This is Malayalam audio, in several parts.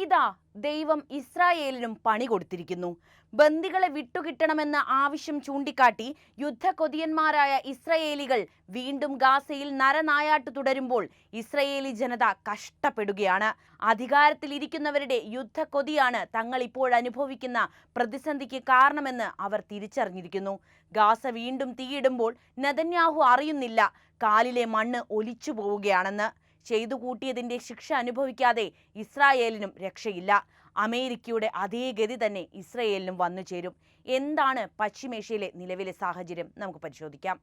ഇതാ ദൈവം ഇസ്രായേലിനും പണി കൊടുത്തിരിക്കുന്നു. ബന്ദികളെ വിട്ടുകിട്ടണമെന്ന ആവശ്യം ചൂണ്ടിക്കാട്ടി യുദ്ധകൊതിയന്മാരായ ഇസ്രായേലികൾ വീണ്ടും ഗാസയിൽ നരനായാട്ട് തുടരുമ്പോൾ ഇസ്രായേലി ജനത കഷ്ടപ്പെടുകയാണ്. അധികാരത്തിലിരിക്കുന്നവരുടെ യുദ്ധക്കൊതിയാണ് തങ്ങൾ ഇപ്പോൾ അനുഭവിക്കുന്ന പ്രതിസന്ധിക്ക് കാരണമെന്ന് അവർ തിരിച്ചറിഞ്ഞിരിക്കുന്നു. ഗാസ വീണ്ടും തീയിടുമ്പോൾ നെതന്യാഹു അറിയുന്നില്ല കാലിലെ മണ്ണ് ഒലിച്ചു പോവുകയാണെന്ന്. ചെയ്തു കൂട്ടിയതിൻ്റെ ശിക്ഷ അനുഭവിക്കാതെ ഇസ്രായേലിനും രക്ഷയില്ല. അമേരിക്കയുടെ അതേ ഗതി തന്നെ ഇസ്രായേലിനും വന്നു ചേരും. എന്താണ് പശ്ചിമേഷ്യയിലെ നിലവിലെ സാഹചര്യം? നമുക്ക് പരിശോധിക്കാം.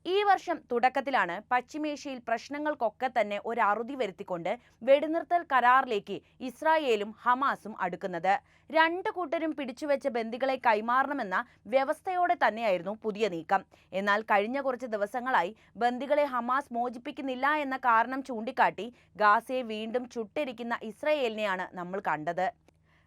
ഈ വർഷം തുടക്കത്തിലാണ് പശ്ചിമേഷ്യയിൽ പ്രശ്നങ്ങൾക്കൊക്കെ തന്നെ ഒരു അറുതി വരുത്തിക്കൊണ്ട് വെടിനിർത്തൽ കരാറിലേക്ക് ഇസ്രായേലും ഹമാസും അടുക്കുന്നത്. രണ്ടു കൂട്ടരും പിടിച്ചുവെച്ച ബന്ദികളെ കൈമാറണമെന്ന വ്യവസ്ഥയോടെ തന്നെയായിരുന്നു പുതിയ നീക്കം. എന്നാൽ കഴിഞ്ഞ കുറച്ച് ദിവസങ്ങളായി ബന്ദികളെ ഹമാസ് മോചിപ്പിക്കുന്നില്ല എന്ന കാരണം ചൂണ്ടിക്കാട്ടി ഗാസയെ വീണ്ടും ചുട്ടെരിക്കുന്ന ഇസ്രായേലിനെയാണ് നമ്മൾ കണ്ടത്.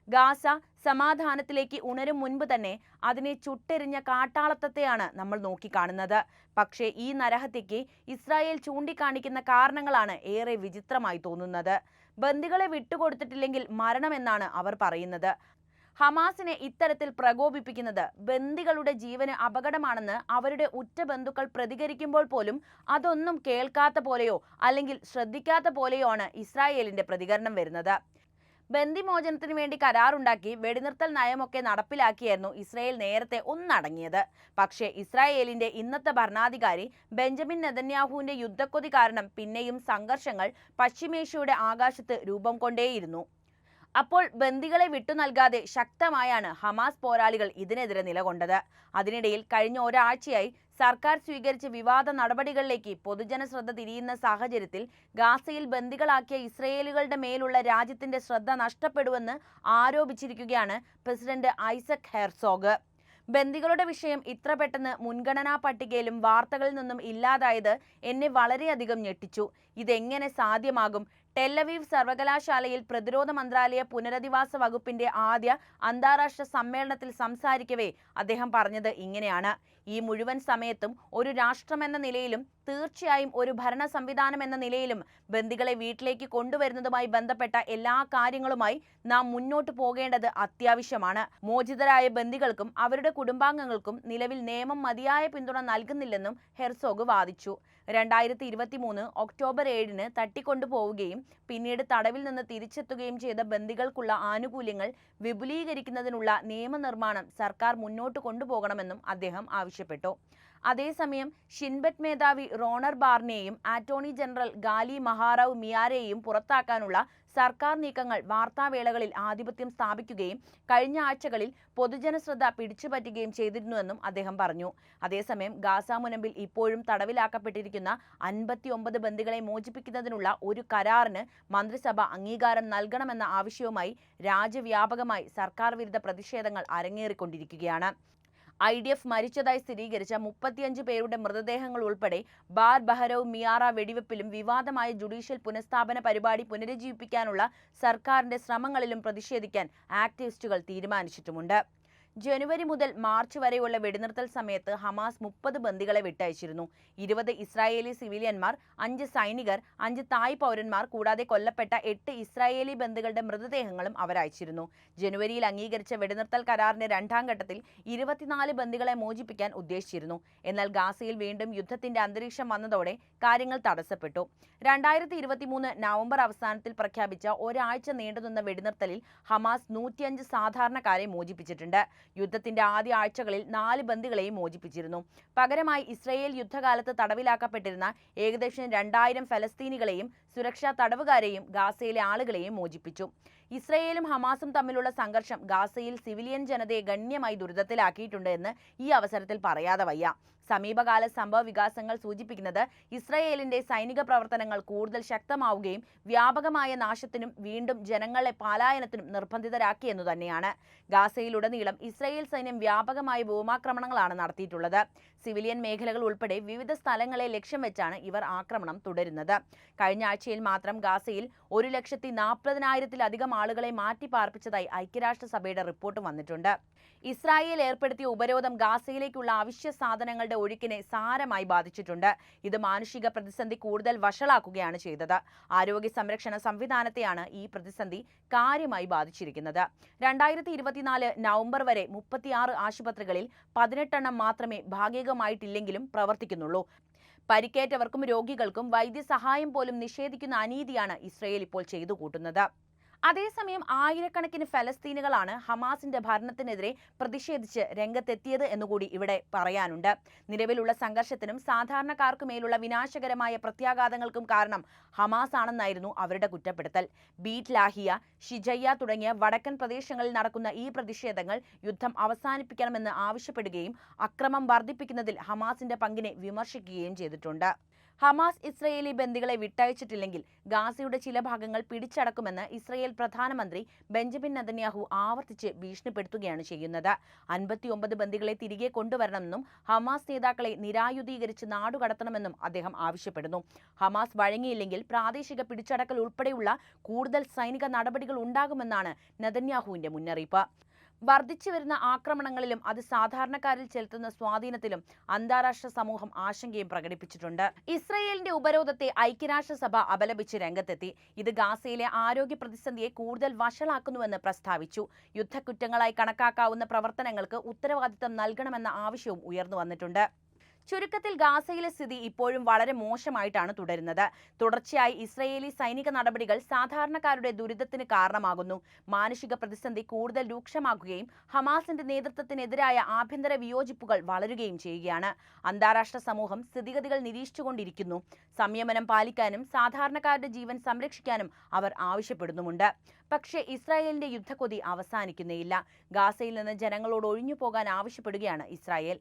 ഗാസ സമാധാനത്തിലേക്ക് ഉണരും മുൻപ് തന്നെ അതിനെ ചുട്ടെരിഞ്ഞ കാട്ടാളത്വത്തെയാണ് നമ്മൾ നോക്കിക്കാണുന്നത്. പക്ഷേ ഈ നരഹത്യയ്ക്ക് ഇസ്രായേൽ ചൂണ്ടിക്കാണിക്കുന്ന കാരണങ്ങളാണ് ഏറെ വിചിത്രമായി തോന്നുന്നത്. ബന്ദികളെ വിട്ടുകൊടുത്തിട്ടില്ലെങ്കിൽ മരണമെന്നാണ് അവർ പറയുന്നത്. ഹമാസിനെ ഇത്തരത്തിൽ പ്രകോപിപ്പിക്കുന്നത് ബന്ദികളുടെ ജീവന് അപകടമാണെന്ന് അവരുടെ ഉറ്റ ബന്ധുക്കൾ പ്രതികരിക്കുമ്പോൾ പോലും അതൊന്നും കേൾക്കാത്ത പോലെയോ അല്ലെങ്കിൽ ശ്രദ്ധിക്കാത്ത പോലെയോ ആണ് ഇസ്രായേലിന്റെ പ്രതികരണം വരുന്നത്. ബന്ദിമോചനത്തിന് വേണ്ടി കരാറുണ്ടാക്കി വെടിനിർത്തൽ നയമൊക്കെ നടപ്പിലാക്കിയായിരുന്നു ഇസ്രായേൽ നേരത്തെ ഒന്നടങ്ങിയത്. പക്ഷേ ഇസ്രായേലിന്റെ ഇന്നത്തെ ഭരണാധികാരി ബെഞ്ചമിൻ നെതന്യാഹുവിന്റെ യുദ്ധക്കൊതി കാരണം പിന്നെയും സംഘർഷങ്ങൾ പശ്ചിമേഷ്യയുടെ ആകാശത്ത് രൂപം കൊണ്ടേയിരുന്നു. അപ്പോൾ ബന്ദികളെ വിട്ടു നൽകാതെ ശക്തമായാണ് ഹമാസ് പോരാളികൾ ഇതിനെതിരെ നിലകൊണ്ടത്. അതിനിടയിൽ കഴിഞ്ഞ ഒരാഴ്ചയായി സർക്കാർ സ്വീകരിച്ച വിവാദ നടപടികളിലേക്ക് പൊതുജന ശ്രദ്ധ തിരിയുന്ന സാഹചര്യത്തിൽ ഗാസയിൽ ബന്ദികളാക്കിയ ഇസ്രായേലുകളുടെ മേലുള്ള രാജ്യത്തിന്റെ ശ്രദ്ധ നഷ്ടപ്പെടുമെന്ന് ആരോപിച്ചിരിക്കുകയാണ് പ്രസിഡന്റ് ഐസക് ഹെർസോഗ്. ബന്ദികളുടെ വിഷയം ഇത്ര പെട്ടെന്ന് മുൻഗണനാ പട്ടികയിലും വാർത്തകളിൽ നിന്നും ഇല്ലാതായത് എന്നെ വളരെയധികം ഞെട്ടിച്ചു. ഇതെങ്ങനെ സാധ്യമാകും? ടെല്ലവീവ് സർവകലാശാലയിൽ പ്രതിരോധ മന്ത്രാലയ പുനരധിവാസ വകുപ്പിന്റെ ആദ്യ അന്താരാഷ്ട്ര സമ്മേളനത്തിൽ സംസാരിക്കവേ അദ്ദേഹം പറഞ്ഞത് ഇങ്ങനെയാണ്: ഈ മുഴുവൻ സമയത്തും ഒരു രാഷ്ട്രമെന്ന നിലയിലും തീർച്ചയായും ഒരു ഭരണ സംവിധാനം എന്ന നിലയിലും ബന്ദികളെ വീട്ടിലേക്ക് കൊണ്ടുവരുന്നതുമായി ബന്ധപ്പെട്ട എല്ലാ കാര്യങ്ങളുമായി നാം മുന്നോട്ട് പോകേണ്ടത് അത്യാവശ്യമാണ്. മോചിതരായ ബന്ദികൾക്കും അവരുടെ കുടുംബാംഗങ്ങൾക്കും നിലവിൽ നിയമം മതിയായ പിന്തുണ നൽകുന്നില്ലെന്നും ഹെർസോഗ് വാദിച്ചു. 2023 ഒക്ടോബർ 7 തട്ടിക്കൊണ്ടുപോവുകയും പിന്നീട് തടവിൽ നിന്ന് തിരിച്ചെത്തുകയും ചെയ്ത ബന്ദികൾക്കുള്ള ആനുകൂല്യങ്ങൾ വിപുലീകരിക്കുന്നതിനുള്ള നിയമനിർമ്മാണം സർക്കാർ മുന്നോട്ട് കൊണ്ടുപോകണമെന്നും അദ്ദേഹം ആവശ്യപ്പെട്ടു. അതേസമയം ഷിൻബെറ്റ് മേധാവി റോണർ ബാർനെയും അറ്റോർണി ജനറൽ ഗാലി മഹാറാവ് മിയാരെയും പുറത്താക്കാനുള്ള സർക്കാർ നീക്കങ്ങൾ വാർത്താവേളകളിൽ ആധിപത്യം സ്ഥാപിക്കുകയും കഴിഞ്ഞ ആഴ്ചകളിൽ പൊതുജന ശ്രദ്ധ പിടിച്ചുപറ്റുകയും ചെയ്തിരുന്നുവെന്നും അദ്ദേഹം പറഞ്ഞു. അതേസമയം ഗാസ മുനമ്പിൽ ഇപ്പോഴും തടവിലാക്കപ്പെട്ടിരിക്കുന്ന 59 ബന്ദികളെ മോചിപ്പിക്കുന്നതിനുള്ള ഒരു കരാറിന് മന്ത്രിസഭ അംഗീകാരം നൽകണമെന്ന ആവശ്യവുമായി രാജ്യവ്യാപകമായി സർക്കാർ വിരുദ്ധ പ്രതിഷേധങ്ങൾ അരങ്ങേറിക്കൊണ്ടിരിക്കുകയാണ്. IDF മരിച്ചതായി സ്ഥിരീകരിച്ച 35 പേരുടെ മൃതദേഹങ്ങൾ ഉൾപ്പെടെ ബാർ ബഹരവ് മിയാറ വെടിവെപ്പിലും വിവാദമായ ജുഡീഷ്യൽ പുനഃസ്ഥാപന പരിപാടി പുനരുജ്ജീവിപ്പിക്കാനുള്ള സർക്കാരിന്റെ ശ്രമങ്ങളിലും പ്രതിഷേധിക്കാൻ ആക്ടിവിസ്റ്റുകൾ തീരുമാനിച്ചിട്ടുമുണ്ട്. ജനുവരി മുതൽ മാർച്ച് വരെയുള്ള വെടിനിർത്തൽ സമയത്ത് ഹമാസ് 30 ബന്ദികളെ വിട്ടയച്ചിരുന്നു. 20 ഇസ്രായേലി സിവിലിയന്മാർ, 5 സൈനികർ, 5 തായ് പൗരന്മാർ കൂടാതെ കൊല്ലപ്പെട്ട 8 ഇസ്രായേലി ബന്ദികളുടെ മൃതദേഹങ്ങളും അവർ അയച്ചിരുന്നു. ജനുവരിയിൽ അംഗീകരിച്ച വെടിനിർത്തൽ കരാറിന്റെ രണ്ടാം ഘട്ടത്തിൽ 24 ബന്ദികളെ മോചിപ്പിക്കാൻ ഉദ്ദേശിച്ചിരുന്നു. എന്നാൽ ഗാസയിൽ വീണ്ടും യുദ്ധത്തിന്റെ അന്തരീക്ഷം വന്നതോടെ കാര്യങ്ങൾ തടസ്സപ്പെട്ടു. 2023 നവംബർ അവസാനത്തിൽ പ്രഖ്യാപിച്ച ഒരാഴ്ച നീണ്ടുനിന്ന വെടിനിർത്തലിൽ ഹമാസ് 105 സാധാരണക്കാരെ മോചിപ്പിച്ചിട്ടുണ്ട്. യുദ്ധത്തിന്റെ ആദ്യ ആഴ്ചകളിൽ 4 ബന്ദികളെയും മോചിപ്പിച്ചിരുന്നു. പകരമായി ഇസ്രായേൽ യുദ്ധകാലത്ത് തടവിലാക്കപ്പെട്ടിരുന്ന ഏകദേശം 2000 ഫലസ്തീനികളെയും സുരക്ഷാ തടവുകാരെയും ഗാസയിലെ ആളുകളെയും മോചിപ്പിച്ചു. ഇസ്രായേലും ഹമാസും തമ്മിലുള്ള സംഘർഷം ഗാസയിൽ സിവിലിയൻ ജനതയെ ഗണ്യമായി ദുരിതത്തിലാക്കിയിട്ടുണ്ട് എന്ന് ഈ അവസരത്തിൽ പറയാതെ വയ്യ. സമീപകാല സംഭവ വികാസങ്ങൾ സൂചിപ്പിക്കുന്നത് ഇസ്രായേലിന്റെ സൈനിക പ്രവർത്തനങ്ങൾ കൂടുതൽ ശക്തമാവുകയും വ്യാപകമായ നാശത്തിനും വീണ്ടും ജനങ്ങളെ പലായനത്തിനും നിർബന്ധിതരാക്കിയെന്നു തന്നെയാണ്. ഗാസയിലുടനീളം ഇസ്രായേൽ സൈന്യം വ്യാപകമായ വ്യോമാക്രമണങ്ങളാണ് നടത്തിയിട്ടുള്ളത്. സിവിലിയൻ മേഖലകൾ ഉൾപ്പെടെ വിവിധ സ്ഥലങ്ങളെ ലക്ഷ്യം വെച്ചാണ് ഇവർ ആക്രമണം തുടരുന്നത്. കഴിഞ്ഞ ആഴ്ചയിൽ മാത്രം ഗാസയിൽ 1,40,000-ത്തിലധികം ആളുകളെ മാറ്റിപ്പാർപ്പിച്ചതായി ഐക്യരാഷ്ട്രസഭയുടെ റിപ്പോർട്ട് വന്നിട്ടുണ്ട്. ഇസ്രായേൽ ഏർപ്പെടുത്തിയ ഉപരോധം ഗാസയിലേക്കുള്ള അവശ്യ സാധനങ്ങളുടെ ഒഴുക്കിനെ സാരമായി ബാധിച്ചിട്ടുണ്ട്. ഇത് മാനുഷിക പ്രതിസന്ധി കൂടുതൽ വഷളാക്കുകയാണ് ചെയ്തത്. ആരോഗ്യ സംരക്ഷണ സംവിധാനത്തെയാണ് ഈ പ്രതിസന്ധി കാര്യമായി ബാധിച്ചിരിക്കുന്നത്. 2024 നവംബർ വരെ 36 ആശുപത്രികളിൽ 18 മാത്രമേ ഭാഗികമായിട്ടില്ലെങ്കിലും പ്രവർത്തിക്കുന്നുള്ളൂ. പരിക്കേറ്റവർക്കും രോഗികൾക്കും വൈദ്യസഹായം പോലും നിഷേധിക്കുന്ന അനീതിയാണ് ഇസ്രായേൽ ഇപ്പോൾ ചെയ്തു കൂട്ടുന്നത്. അതേസമയം ആയിരക്കണക്കിന് ഫലസ്തീനുകളാണ് ഹമാസിന്റെ ഭരണത്തിനെതിരെ പ്രതിഷേധിച്ച് രംഗത്തെത്തിയത് എന്നുകൂടി ഇവിടെ പറയാനുണ്ട്. നിലവിലുള്ള സംഘർഷത്തിനും സാധാരണക്കാർക്കു മേലുള്ള വിനാശകരമായ പ്രത്യാഘാതങ്ങൾക്കും കാരണം ഹമാസ് ആണെന്നായിരുന്നു അവരുടെ കുറ്റപ്പെടുത്തൽ. ബീറ്റ് ലാഹിയ, ഷിജയ്യ തുടങ്ങിയ വടക്കൻ പ്രദേശങ്ങളിൽ നടക്കുന്ന ഈ പ്രതിഷേധങ്ങൾ യുദ്ധം അവസാനിപ്പിക്കണമെന്ന് ആവശ്യപ്പെടുകയും അക്രമം വർദ്ധിപ്പിക്കുന്നതിൽ ഹമാസിന്റെ പങ്കിനെ വിമർശിക്കുകയും ചെയ്തിട്ടുണ്ട്. ഹമാസ് ഇസ്രയേലി ബന്ദികളെ വിട്ടയച്ചിട്ടില്ലെങ്കിൽ ഗാസയുടെ ചില ഭാഗങ്ങൾ പിടിച്ചടക്കുമെന്ന് ഇസ്രയേൽ പ്രധാനമന്ത്രി ബെഞ്ചമിൻ നെതന്യാഹു ആവർത്തിച്ച് ഭീഷണിപ്പെടുത്തുകയാണ് ചെയ്യുന്നത്. 59 ബന്ദികളെ തിരികെ കൊണ്ടുവരണമെന്നും ഹമാസ് നേതാക്കളെ നിരായുധീകരിച്ച് നാടുകടത്തണമെന്നും അദ്ദേഹം ആവശ്യപ്പെടുന്നു. ഹമാസ് വഴങ്ങിയില്ലെങ്കിൽ പ്രാദേശിക പിടിച്ചടക്കൽ ഉൾപ്പെടെയുള്ള കൂടുതൽ സൈനിക നടപടികൾ ഉണ്ടാകുമെന്നാണ് നെതന്യാഹുവിന്റെ മുന്നറിയിപ്പ്. വർദ്ധിച്ചു വരുന്ന ആക്രമണങ്ങളിലും അത് സാധാരണക്കാരിൽ ചെലുത്തുന്ന സ്വാധീനത്തിലും അന്താരാഷ്ട്ര സമൂഹം ആശങ്കയും പ്രകടിപ്പിച്ചിട്ടുണ്ട്. ഇസ്രയേലിന്റെ ഉപരോധത്തെ ഐക്യരാഷ്ട്രസഭ അപലപിച്ച് രംഗത്തെത്തി. ഇത് ഗാസയിലെ ആരോഗ്യ പ്രതിസന്ധിയെ കൂടുതൽ വഷളാക്കുന്നുവെന്ന് പ്രസ്താവിച്ചു. യുദ്ധക്കുറ്റങ്ങളായി കണക്കാക്കാവുന്ന പ്രവർത്തനങ്ങൾക്ക് ഉത്തരവാദിത്തം നൽകണമെന്ന ആവശ്യവും ഉയർന്നു വന്നിട്ടുണ്ട്. ചുരുക്കത്തിൽ ഗാസയിലെ സ്ഥിതി ഇപ്പോഴും വളരെ മോശമായിട്ടാണ് തുടരുന്നത്. തുടർച്ചയായി ഇസ്രയേലി സൈനിക നടപടികൾ സാധാരണക്കാരുടെ ദുരിതത്തിന് കാരണമാകുന്നു. മാനുഷിക പ്രതിസന്ധി കൂടുതൽ രൂക്ഷമാക്കുകയും ഹമാസിന്റെ നേതൃത്വത്തിനെതിരായ ആഭ്യന്തര വിയോജിപ്പുകൾ വളരുകയും ചെയ്യുകയാണ്. അന്താരാഷ്ട്ര സമൂഹം സ്ഥിതിഗതികൾ നിരീക്ഷിച്ചുകൊണ്ടിരിക്കുന്നു. സംയമനം പാലിക്കാനും സാധാരണക്കാരുടെ ജീവൻ സംരക്ഷിക്കാനും അവർ ആവശ്യപ്പെടുന്നുമുണ്ട്. പക്ഷേ ഇസ്രായേലിന്റെ യുദ്ധക്കൊതി അവസാനിക്കുന്നേയില്ല. ഗാസയിൽ നിന്ന് ജനങ്ങളോട് ഒഴിഞ്ഞു പോകാൻ ആവശ്യപ്പെടുകയാണ് ഇസ്രായേൽ.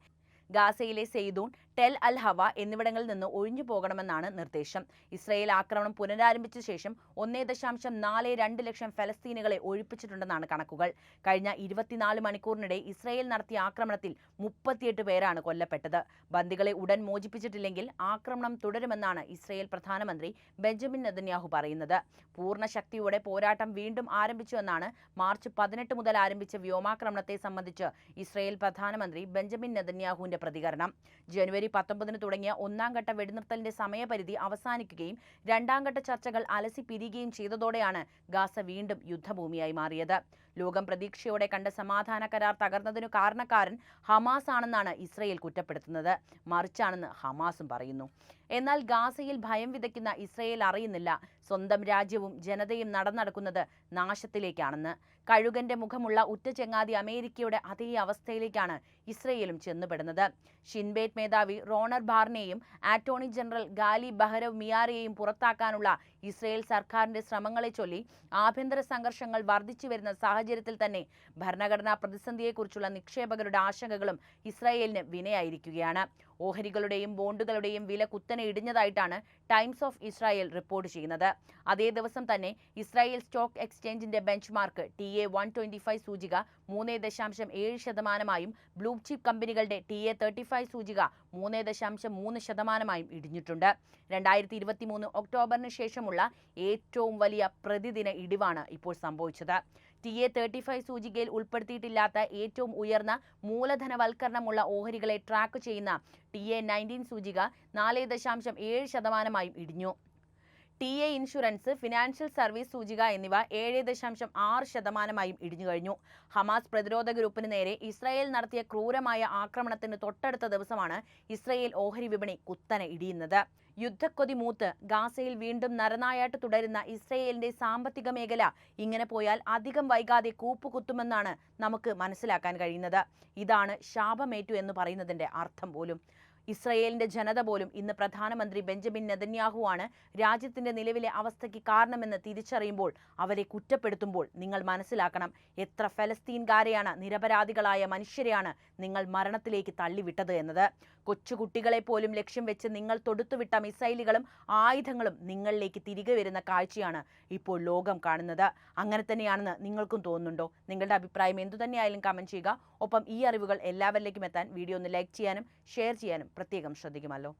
ഗാസയിലെ സെയ്ദൂൺ, ടെൽ അൽ ഹവ എന്നിവിടങ്ങളിൽ നിന്ന് ഒഴിഞ്ഞു പോകണമെന്നാണ് നിർദ്ദേശം. ഇസ്രായേൽ ആക്രമണം പുനരാരംഭിച്ച ശേഷം 1.42 ലക്ഷം ഫലസ്തീനുകളെ ഒഴിപ്പിച്ചിട്ടുണ്ടെന്നാണ് കണക്കുകൾ. കഴിഞ്ഞ 24 മണിക്കൂറിനിടെ ഇസ്രായേൽ നടത്തിയ ആക്രമണത്തിൽ 38 പേരാണ് കൊല്ലപ്പെട്ടത്. ബന്ദികളെ ഉടൻ മോചിപ്പിച്ചിട്ടില്ലെങ്കിൽ ആക്രമണം തുടരുമെന്നാണ് ഇസ്രായേൽ പ്രധാനമന്ത്രി ബെഞ്ചമിൻ നെതന്യാഹു പറയുന്നത്. പൂർണ്ണ ശക്തിയോടെ പോരാട്ടം വീണ്ടും ആരംഭിച്ചുവെന്നാണ് മാർച്ച് 18 മുതൽ ആരംഭിച്ച വ്യോമാക്രമണത്തെ സംബന്ധിച്ച് ഇസ്രായേൽ പ്രധാനമന്ത്രി ബെഞ്ചമിൻ നെതന്യാഹുവിന്റെ പ്രതികരണം. ജനുവരി 19 തുടങ്ങിയ ഒന്നാം ഘട്ട വെടിനിർത്തലിന്റെ സമയപരിധി അവസാനിക്കുകയും രണ്ടാം ഘട്ട ചർച്ചകൾ അലസി പിരിയുകയും ചെയ്തതോടെയാണ് ഗാസ വീണ്ടും യുദ്ധഭൂമിയായി മാറിയത്. ലോകം പ്രതീക്ഷയോടെ കണ്ട സമാധാന കരാർ തകർന്നതിനു കാരണക്കാരൻ ഹമാസ് ആണെന്നാണ് ഇസ്രയേൽ കുറ്റപ്പെടുത്തുന്നത്. മറിച്ചാണെന്ന് ഹമാസും പറയുന്നു. എന്നാൽ ഗാസയിൽ ഭയം വിതയ്ക്കുന്ന ഇസ്രയേൽ അറിയുന്നില്ല സ്വന്തം രാജ്യവും ജനതയും നടന്നത് നാശത്തിലേക്കാണെന്ന്. കഴുകന്റെ മുഖമുള്ള ഉറ്റ ചെങ്ങാതി അമേരിക്കയുടെ അതേ അവസ്ഥയിലേക്കാണ് ഇസ്രയേലും ചെന്നുപെടുന്നത്. ഷിൻബേറ്റ് മേധാവി റോണർ ബാർനെയും അറ്റോർണി ജനറൽ ഗാലി ബഹരവ് മിയാറയെയും പുറത്താക്കാനുള്ള ഇസ്രയേൽ സർക്കാരിന്റെ ശ്രമങ്ങളെ ചൊല്ലി ആഭ്യന്തര സംഘർഷങ്ങൾ വർദ്ധിച്ചു വരുന്ന സാഹചര്യത്തിൽ തന്നെ ഭരണഘടനാ പ്രതിസന്ധിയെക്കുറിച്ചുള്ള നിക്ഷേപകരുടെ ആശങ്കകളും ഇസ്രായേലിന് വിനയായിരിക്കുകയാണ്. ഓഹരികളുടെയും ബോണ്ടുകളുടെയും വില കുത്തനെ ഇടിഞ്ഞതായിട്ടാണ് ടൈംസ് ഓഫ് ഇസ്രായേൽ റിപ്പോർട്ട് ചെയ്യുന്നത്. അതേ ദിവസം തന്നെ ഇസ്രായേൽ സ്റ്റോക്ക് എക്സ്ചേഞ്ചിന്റെ ബെഞ്ച്മാർക്ക് TA125 സൂചിക 3.7%, ബ്ലൂ ചിപ്പ് കമ്പനികളുടെ TA35 സൂചിക 3.3% ഇടിഞ്ഞിട്ടുണ്ട്. 2023 ഒക്ടോബറിന് ശേഷമുള്ള ഏറ്റവും വലിയ പ്രതിദിന ഇടിവാണ് ഇപ്പോൾ സംഭവിച്ചത്. TA35 സൂചികയിൽ ഉൾപ്പെടുത്തിയിട്ടില്ലാത്ത ഏറ്റവും ഉയർന്ന മൂലധനവൽക്കരണമുള്ള ഓഹരികളെ ട്രാക്ക് ചെയ്യുന്ന TA19 സൂചിക 4.7% ഇടിഞ്ഞു. TA ഇൻഷുറൻസ്, ഫിനാൻഷ്യൽ സർവീസ് സൂചിക എന്നിവ 7.6% ഇടിഞ്ഞു കഴിഞ്ഞു. ഹമാസ് പ്രതിരോധ ഗ്രൂപ്പിന് നേരെ ഇസ്രായേൽ നടത്തിയ ക്രൂരമായ ആക്രമണത്തിന് തൊട്ടടുത്ത ദിവസമാണ് ഇസ്രായേൽ ഓഹരി വിപണി കുത്തനെ ഇടിയുന്നത്. യുദ്ധക്കൊതി മൂത്ത് ഗാസയിൽ വീണ്ടും നരനായാട്ട് തുടരുന്ന ഇസ്രായേലിന്റെ സാമ്പത്തിക മേഖല ഇങ്ങനെ പോയാൽ അധികം വൈകാതെ കൂപ്പുകുത്തുമെന്നാണ് നമുക്ക് മനസ്സിലാക്കാൻ കഴിയുന്നത്. ഇതാണ് ശാപമേറ്റു എന്ന് പറയുന്നതിന്റെ അർത്ഥം പോലും. ഇസ്രായേലിന്റെ ജനത പോലും ഇന്ന് പ്രധാനമന്ത്രി ബെഞ്ചമിൻ നെതന്യാഹുവാണ് രാജ്യത്തിന്റെ നിലവിലെ അവസ്ഥയ്ക്ക് കാരണമെന്ന് തിരിച്ചറിയുമ്പോൾ അവരെ കുറ്റപ്പെടുത്തുമ്പോൾ നിങ്ങൾ മനസ്സിലാക്കണം, എത്ര ഫലസ്തീൻകാരെയാണ്, നിരപരാധികളായ മനുഷ്യരെയാണ് നിങ്ങൾ മരണത്തിലേക്ക് തള്ളിവിട്ടത് എന്നത്. കൊച്ചുകുട്ടികളെ പോലും ലക്ഷ്യം വെച്ച് നിങ്ങൾ തൊടുത്തുവിട്ട മിസൈലുകളും ആയുധങ്ങളും നിങ്ങളിലേക്ക് തിരികെ വരുന്ന കാഴ്ചയാണ് ഇപ്പോൾ ലോകം കാണുന്നത്. അങ്ങനെ തന്നെയാണെന്ന് നിങ്ങൾക്കും തോന്നുന്നുണ്ടോ? നിങ്ങളുടെ അഭിപ്രായം എന്തുതന്നെയായാലും കമന്റ് ചെയ്യുക. ഒപ്പം ഈ അറിവുകൾ എല്ലാവരിലേക്കും എത്താൻ വീഡിയോ ഒന്ന് ലൈക്ക് ചെയ്യാനും ഷെയർ ചെയ്യാനും പ്രത്യേകം ശ്രദ്ധിക്കുമല്ലോ.